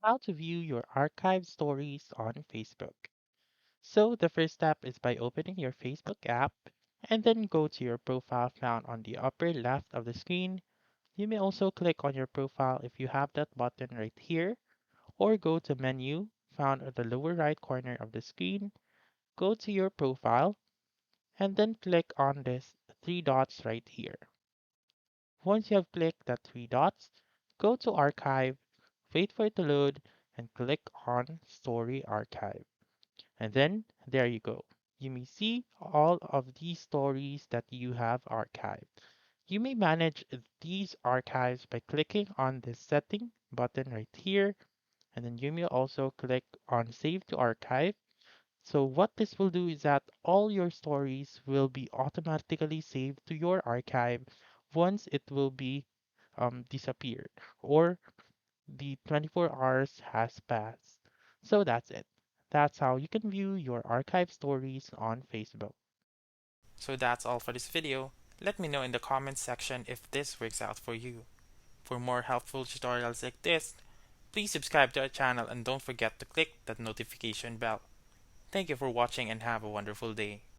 how to view your archived stories on Facebook. So the first step is by opening your Facebook app and then go to your profile found on the upper left of the screen. You may also click on your profile if you have that button right here, or go to menu found at the lower right corner of the screen. Go to your profile and then click on this three dots right here. Once you have clicked the three dots, go to Archive, wait for it to load, and click on Story Archive. And then there you go. You may see all of these stories that you have archived. You may manage these archives by clicking on the Setting button right here, and then you may also click on Save to Archive. So what this will do is that all your stories will be automatically saved to your archive once it will be disappeared or the 24 hours has passed. So that's it. That's how you can view your archive stories on Facebook. So that's all for this video. Let me know in the comments section if this works out for you. For more helpful tutorials like this, please subscribe to our channel and don't forget to click that notification bell. Thank you for watching and have a wonderful day.